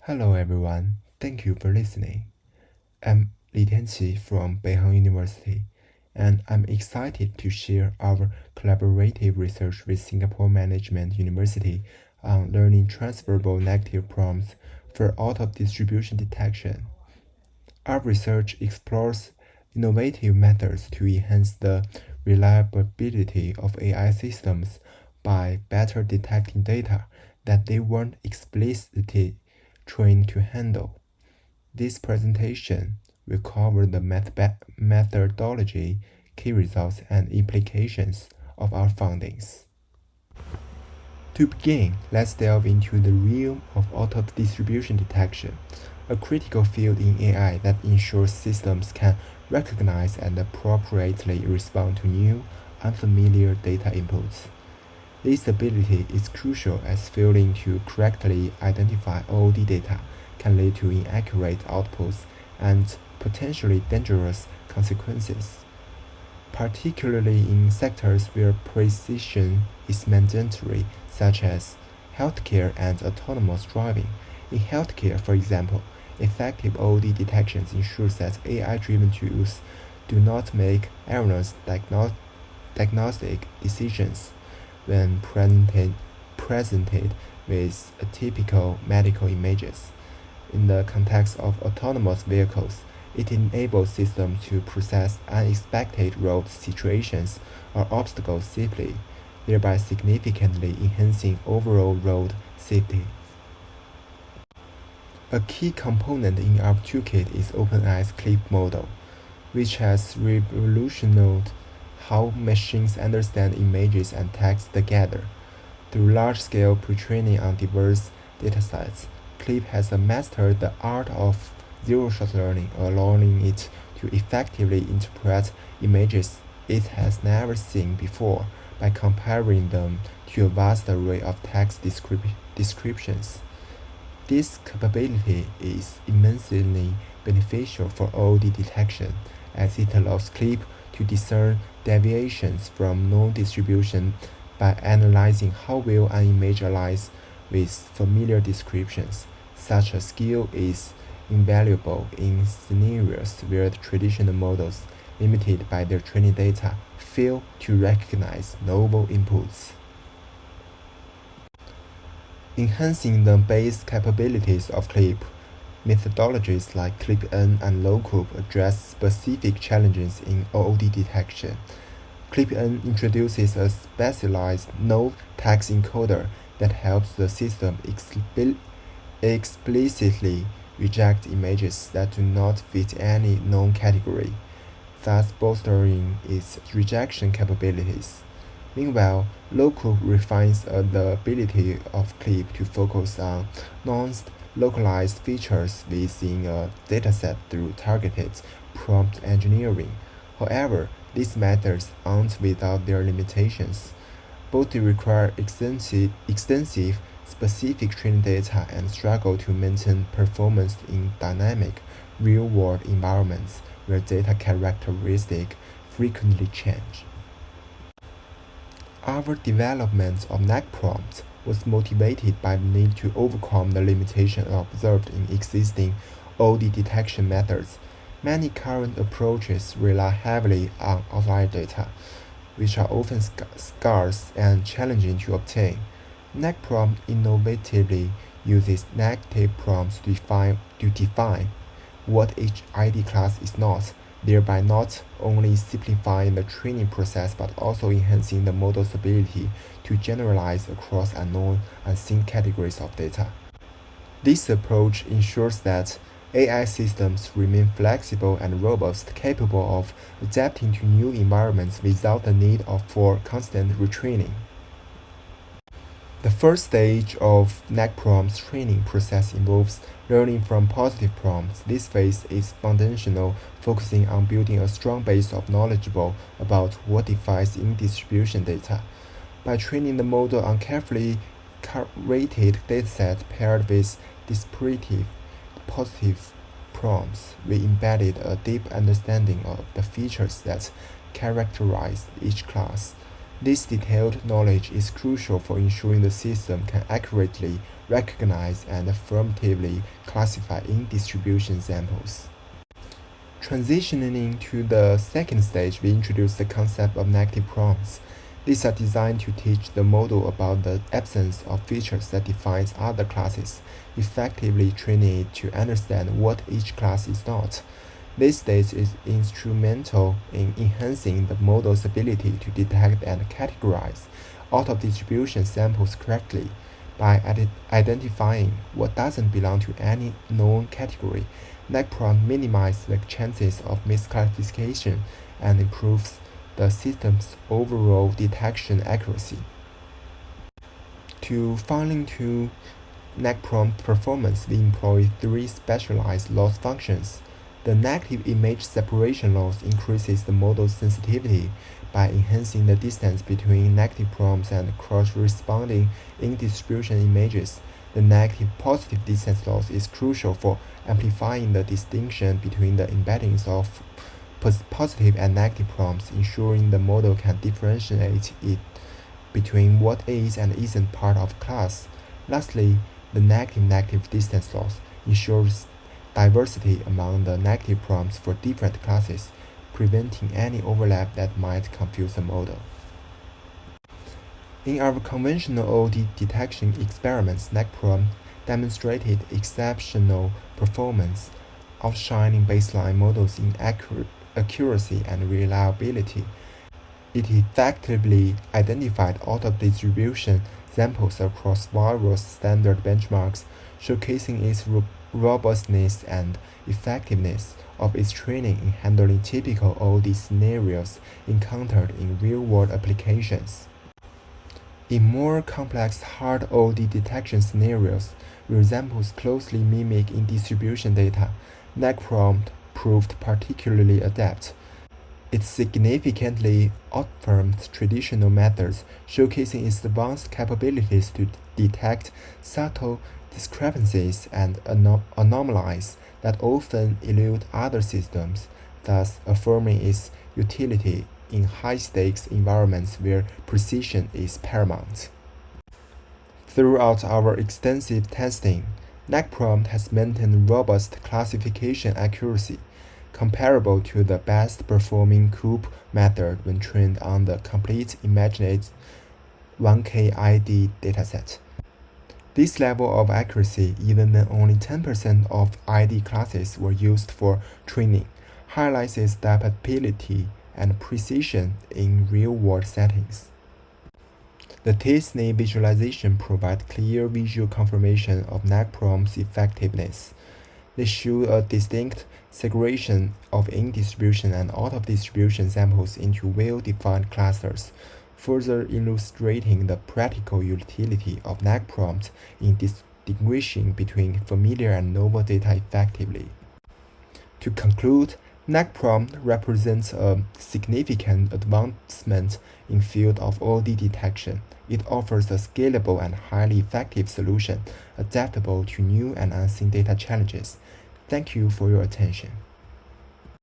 Hello everyone, thank you for listening. I'm Li Tianqi from Beihang University, and I'm excited to share our collaborative research with Singapore Management University on learning transferable negative prompts for out-of-distribution detection. Our research explores innovative methods to enhance the reliability of AI systems by better detecting data that they weren't explicitly trained to handle. This presentation will cover the methodology, key results, and implications of our findings. To begin, let's delve into the realm of auto-distribution detection, a critical field in AI that ensures systems can recognize and appropriately respond to new, unfamiliar data inputs. This ability is crucial as failing to correctly identify OOD data can lead to inaccurate outputs and potentially dangerous consequences, particularly in sectors where precision is mandatory, such as healthcare and autonomous driving. In healthcare, for example, effective OOD detections ensures that AI-driven tools do not make erroneous diagnostic decisions when presented with atypical medical images. In the context of autonomous vehicles, it enables systems to process unexpected road situations or obstacles safely, thereby significantly enhancing overall road safety. A key component in our toolkit is OpenAI's CLIP model, which has revolutionized how machines understand images and text together. Through large-scale pre-training on diverse datasets, CLIP has mastered the art of zero-shot learning, allowing it to effectively interpret images it has never seen before by comparing them to a vast array of text descriptions. This capability is immensely beneficial for OOD detection, as it allows CLIP to discern deviations from known distribution by analyzing how well an image aligns with familiar descriptions. Such a skill is invaluable in scenarios where the traditional models, limited by their training data, fail to recognize novel inputs. Enhancing the base capabilities of CLIP, methodologies like CLIP-N and LOCUP address specific challenges in OOD detection. CLIP-N introduces a specialized no-text encoder that helps the system explicitly reject images that do not fit any known category, thus bolstering its rejection capabilities. Meanwhile, LOCUP refines the ability of CLIP to focus on nuanced, localized features within a dataset through targeted prompt engineering. However, these methods aren't without their limitations. Both require extensive specific training data and struggle to maintain performance in dynamic, real-world environments where data characteristics frequently change. Our development of NAC prompts was motivated by the need to overcome the limitations observed in existing OOD detection methods. Many current approaches rely heavily on outlier data, which are often scarce and challenging to obtain. NAC prompt innovatively uses negative prompts to define what each ID class is not, thereby not only simplifying the training process but also enhancing the model's ability to generalize across unknown and seen categories of data. This approach ensures that AI systems remain flexible and robust, capable of adapting to new environments without the need for constant retraining. The first stage of NAC prompts training process involves learning from positive prompts. This phase is foundational, focusing on building a strong base of knowledge about what defines in-distribution data. By training the model on carefully curated datasets paired with descriptive, positive prompts, we embedded a deep understanding of the features that characterize each class. This detailed knowledge is crucial for ensuring the system can accurately recognize and affirmatively classify in-distribution samples. Transitioning to the second stage, we introduce the concept of negative prompts. These are designed to teach the model about the absence of features that defines other classes, effectively training it to understand what each class is not. This stage is instrumental in enhancing the model's ability to detect and categorize out-of-distribution samples correctly. By identifying what doesn't belong to any known category, NACPROMPT minimizes the chances of misclassification and improves the system's overall detection accuracy. To fine-tune NACPROMPT performance, we employ three specialized loss functions. The negative image separation loss increases the model's sensitivity by enhancing the distance between negative prompts and corresponding in-distribution images. The negative positive distance loss is crucial for amplifying the distinction between the embeddings of positive and negative prompts, ensuring the model can differentiate it between what is and isn't part of a class. Lastly, the negative distance loss ensures diversity among the negative prompts for different classes, preventing any overlap that might confuse the model. In our conventional OD detection experiments, NACPROMPT demonstrated exceptional performance, outshining baseline models in accuracy and reliability. It effectively identified out-of-distribution samples across various standard benchmarks, showcasing its robustness and effectiveness of its training in handling typical OD scenarios encountered in real-world applications. In more complex hard OD detection scenarios, where examples closely mimic in-distribution data, NACPROMPT proved particularly adept. It significantly outperformed traditional methods, showcasing its advanced capabilities to detect subtle discrepancies and anomalies that often elude other systems, thus affirming its utility in high-stakes environments where precision is paramount. Throughout our extensive testing, NACPROMPT has maintained robust classification accuracy, comparable to the best-performing COOP method when trained on the complete imagined 1K ID dataset. This level of accuracy, even when only 10% of ID classes were used for training, highlights its adaptability and precision in real-world settings. The t-SNE visualization provides clear visual confirmation of NACPROMPT's effectiveness. They show a distinct segregation of in-distribution and out-of-distribution samples into well-defined clusters, further illustrating the practical utility of NACPROMPT in distinguishing between familiar and novel data effectively. To conclude, NACPROMPT represents a significant advancement in field of OD detection. It offers a scalable and highly effective solution, adaptable to new and unseen data challenges. Thank you for your attention.